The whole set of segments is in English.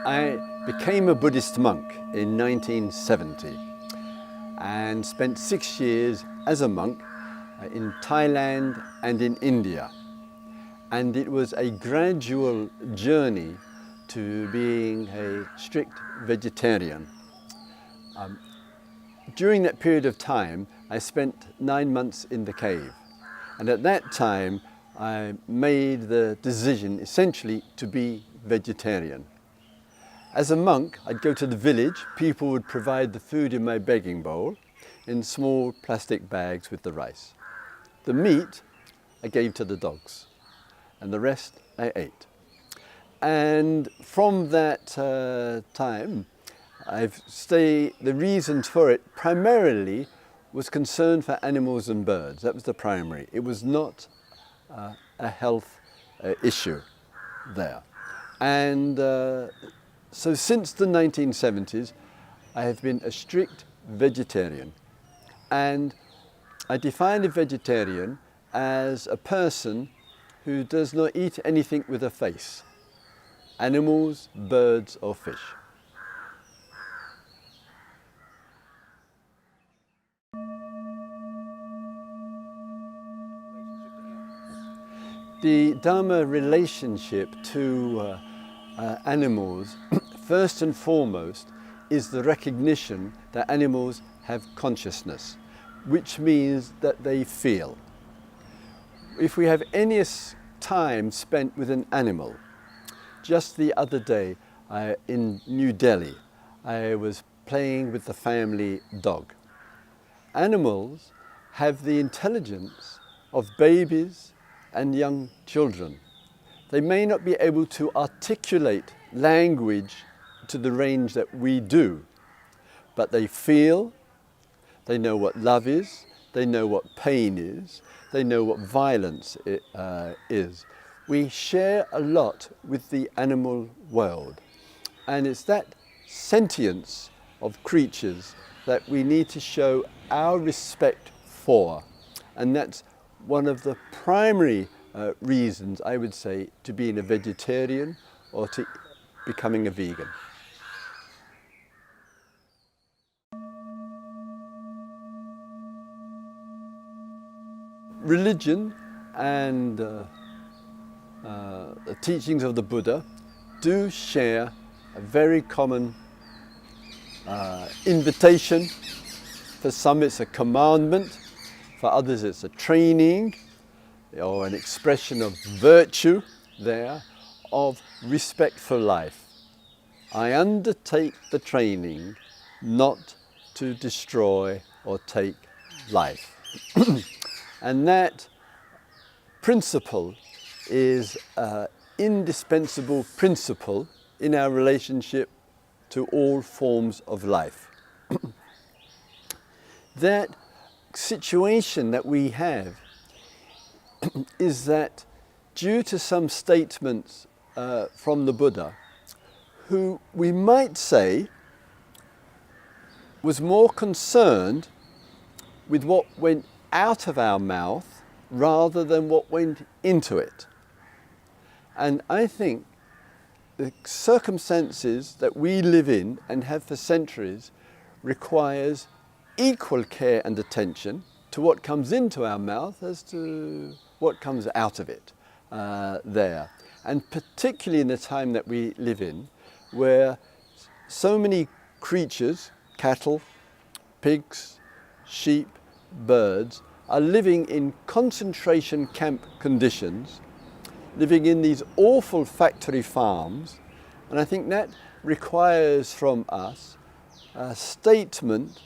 I became a Buddhist monk in 1970 and spent 6 years as a monk in Thailand and in India. And it was a gradual journey to being a strict vegetarian. During that period of time, I spent 9 months in the cave. And at that time, I made the decision essentially to be vegetarian. As a monk, I'd go to the village. People would provide the food in my begging bowl in small plastic bags with the rice. The meat I gave to the dogs, and the rest I ate. And from that time, the reasons for it primarily was concern for animals and birds. That was the primary. It was not a health issue there. And so since the 1970s, I have been a strict vegetarian. And I define a vegetarian as a person who does not eat anything with a face: animals, birds, or fish. The Dharma relationship to animals, first and foremost, is the recognition that animals have consciousness, which means that they feel. If we have any time spent with an animal, just the other day in New Delhi, I was playing with the family dog. Animals have the intelligence of babies and young children. They may not be able to articulate language to the range that we do, but they feel, they know what love is, they know what pain is, they know what violence is. We share a lot with the animal world, and it's that sentience of creatures that we need to show our respect for, and that's one of the primary reasons, I would say, to being a vegetarian or to becoming a vegan. Religion and the teachings of the Buddha do share a very common invitation. For some it's a commandment, for others it's a training or an expression of virtue there, of respect for life. I undertake the training not to destroy or take life. And that principle is an indispensable principle in our relationship to all forms of life. That situation that we have is that due to some statements from the Buddha, who we might say was more concerned with what went out of our mouth rather than what went into it. And I think the circumstances that we live in and have for centuries requires equal care and attention to what comes into our mouth as to what comes out of it there. And particularly in the time that we live in, where so many creatures, cattle, pigs, sheep, birds, are living in concentration camp conditions, living in these awful factory farms. And I think that requires from us a statement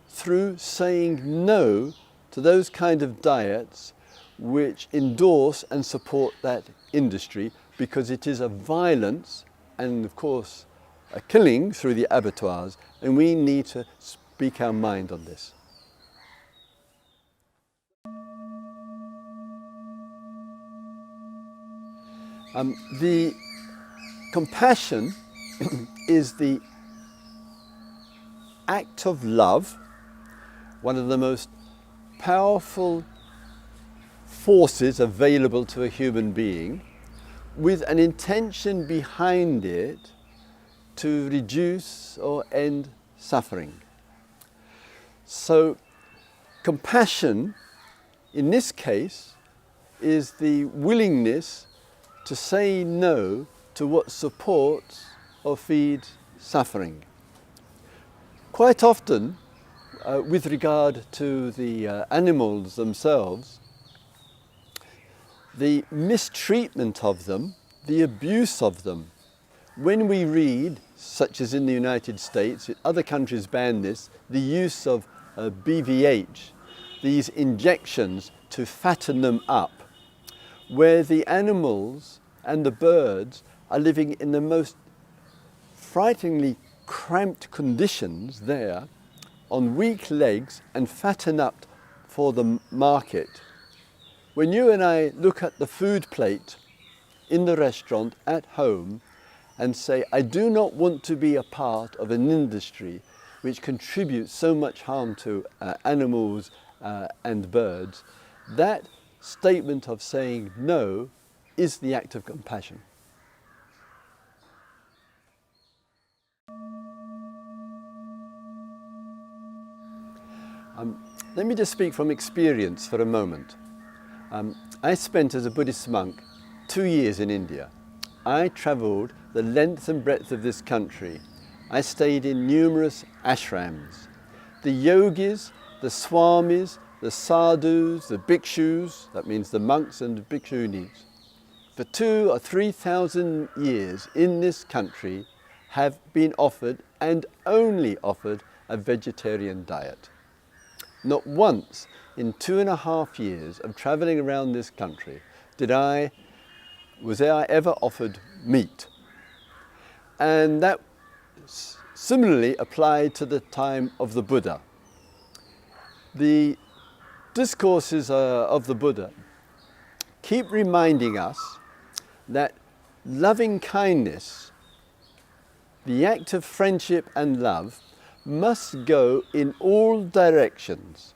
through saying no to those kind of diets which endorse and support that industry, because it is a violence and of course a killing through the abattoirs, and we need to speak our mind on this. The compassion is the act of love, one of the most powerful forces available to a human being, with an intention behind it to reduce or end suffering. So compassion, in this case, is the willingness to say no to what supports or feeds suffering. Quite often, with regard to the animals themselves, the mistreatment of them, the abuse of them. When we read, such as in the United States, other countries ban this, the use of BVH, these injections to fatten them up, where the animals and the birds are living in the most frighteningly cramped conditions there, on weak legs and fattened up for the market. When you and I look at the food plate in the restaurant at home and say, I do not want to be a part of an industry which contributes so much harm to animals and birds, that statement of saying no is the act of compassion. Let me just speak from experience for a moment. I spent as a Buddhist monk 2 years in India. I travelled the length and breadth of this country. I stayed in numerous ashrams. The yogis, the swamis, the sadhus, the bhikshus, that means the monks and the bhikshunis, for 2,000 or 3,000 years in this country have been offered and only offered a vegetarian diet. Not once in 2.5 years of travelling around this country was I ever offered meat. And that similarly applied to the time of the Buddha. The discourses of the Buddha keep reminding us that loving kindness, the act of friendship and love, must go in all directions.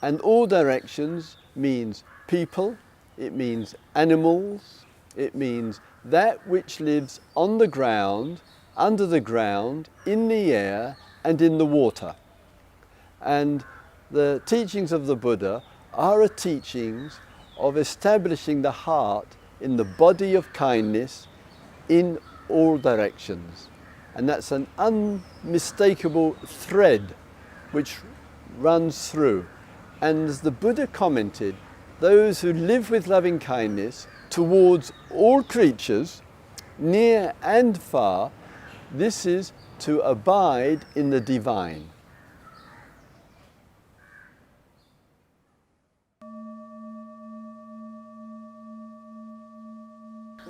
And all directions means people, it means animals, it means that which lives on the ground, under the ground, in the air and in the water. And the teachings of the Buddha are teachings of establishing the heart in the body of kindness in all directions. And that's an unmistakable thread which runs through. And as the Buddha commented, those who live with loving kindness towards all creatures, near and far, this is to abide in the divine.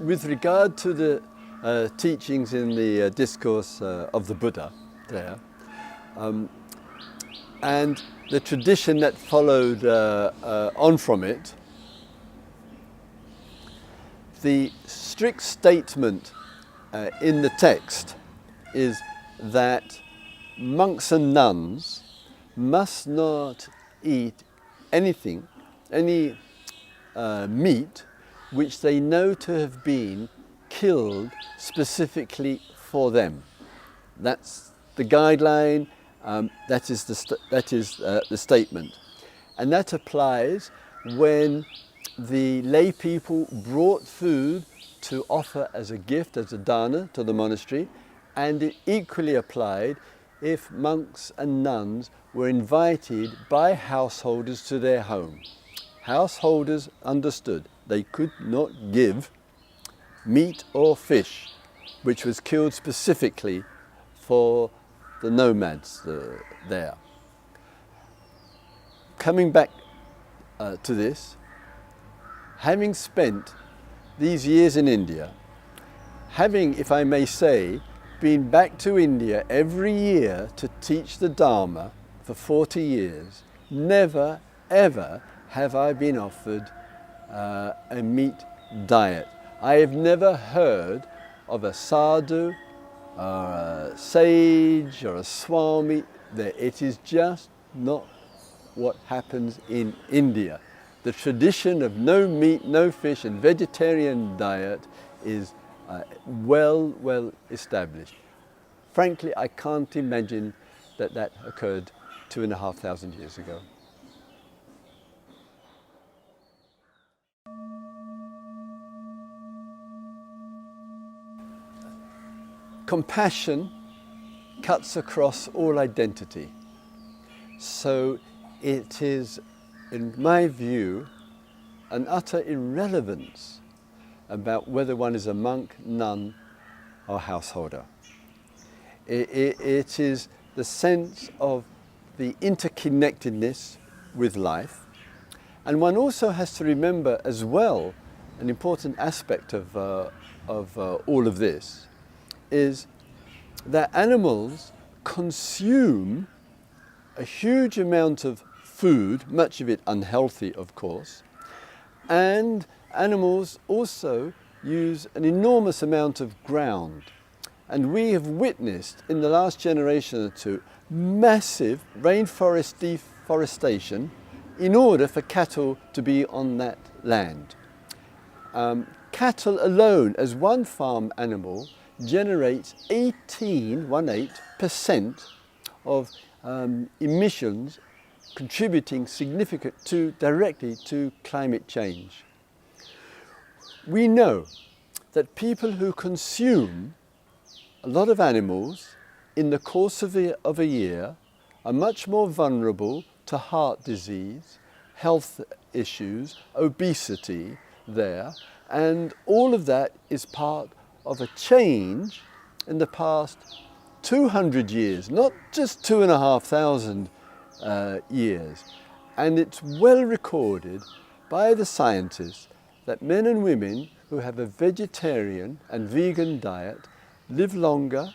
With regard to the teachings in the discourse of the Buddha there, and the tradition that followed on from it, the strict statement in the text is that monks and nuns must not eat anything, any meat which they know to have been killed specifically for them. That's the guideline, that is the statement. And that applies when the lay people brought food to offer as a gift, as a dana to the monastery, and it equally applied if monks and nuns were invited by householders to their home. Householders understood they could not give meat or fish which was killed specifically for the nomads there. Coming back to this, having spent these years in India, having, if I may say, been back to India every year to teach the Dharma for 40 years, never ever have I been offered a meat diet. I have never heard of a sadhu or a sage or a swami there. It is just not what happens in India. The tradition of no meat, no fish and vegetarian diet is well established. frankly, I can't imagine that that occurred 2,500 years ago. Compassion cuts across all identity. So it is, in my view, an utter irrelevance about whether one is a monk, nun, or householder. It is the sense of the interconnectedness with life. And one also has to remember as well, an important aspect of all of this is that animals consume a huge amount of food, much of it unhealthy, of course, and animals also use an enormous amount of ground. And we have witnessed in the last generation or two massive rainforest deforestation in order for cattle to be on that land. Cattle alone, as one farm animal, generates 18% of emissions contributing directly to climate change. We know that people who consume a lot of animals in the course of a year are much more vulnerable to heart disease, health issues, obesity there, and all of that is part of a change in the past 200 years, not just 2,500 years. And it's well recorded by the scientists that men and women who have a vegetarian and vegan diet live longer,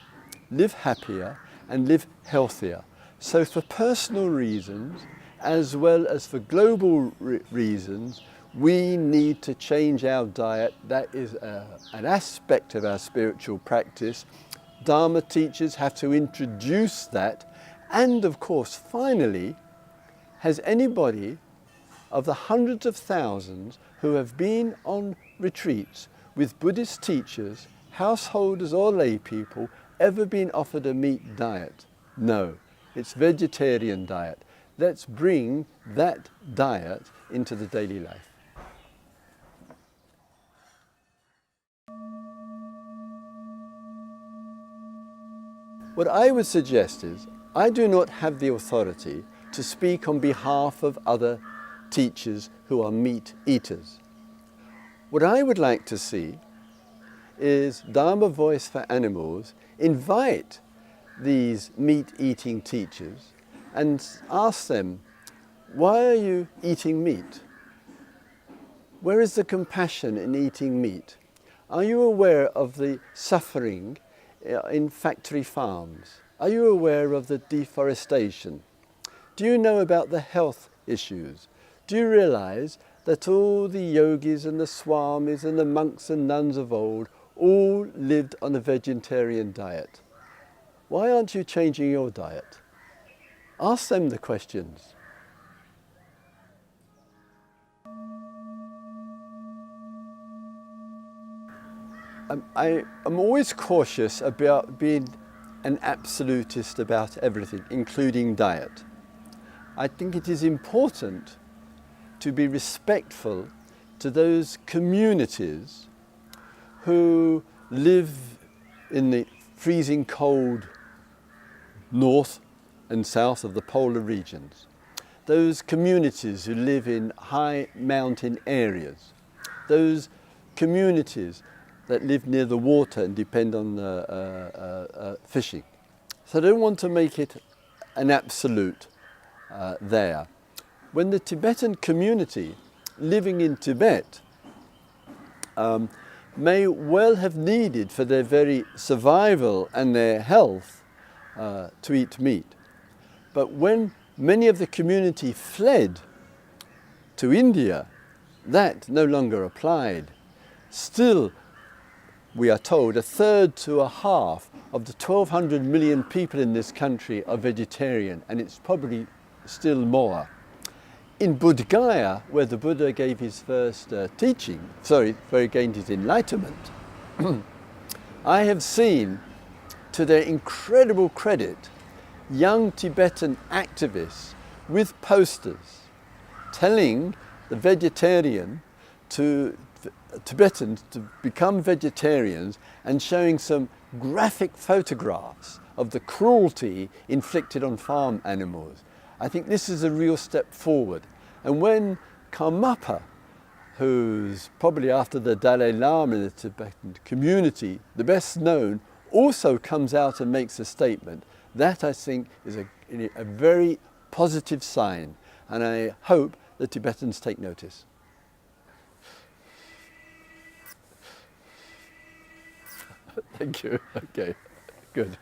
live happier, and live healthier. So for personal reasons, as well as for global reasons, we need to change our diet. That is an aspect of our spiritual practice. Dharma teachers have to introduce that. And of course, finally, has anybody of the hundreds of thousands who have been on retreats with Buddhist teachers, householders or lay people, ever been offered a meat diet? No, it's vegetarian diet. Let's bring that diet into the daily life. What I would suggest is, I do not have the authority to speak on behalf of other teachers who are meat eaters. What I would like to see is Dharma Voice for Animals invite these meat-eating teachers and ask them, why are you eating meat? Where is the compassion in eating meat? Are you aware of the suffering in factory farms? Are you aware of the deforestation? Do you know about the health issues? Do you realize that all the yogis and the swamis and the monks and nuns of old all lived on a vegetarian diet? Why aren't you changing your diet? Ask them the questions. I am always cautious about being an absolutist about everything, including diet. I think it is important to be respectful to those communities who live in the freezing cold north and south of the polar regions. Those communities who live in high mountain areas. Those communities that live near the water and depend on fishing. So I don't want to make it an absolute there. When the Tibetan community living in Tibet may well have needed for their very survival and their health to eat meat. But when many of the community fled to India, that no longer applied. Still, we are told, 1/3 to 1/2 of the 1,200 million people in this country are vegetarian, and it's probably still more. In Bodh Gaya, where the Buddha gave his first where he gained his enlightenment, I have seen to their incredible credit, young Tibetan activists with posters telling the Tibetans to become vegetarians and showing some graphic photographs of the cruelty inflicted on farm animals. I think this is a real step forward. And when Karmapa, who's probably after the Dalai Lama in the Tibetan community, the best known, also comes out and makes a statement, that I think is a very positive sign, and I hope the Tibetans take notice. Thank you. Okay, good.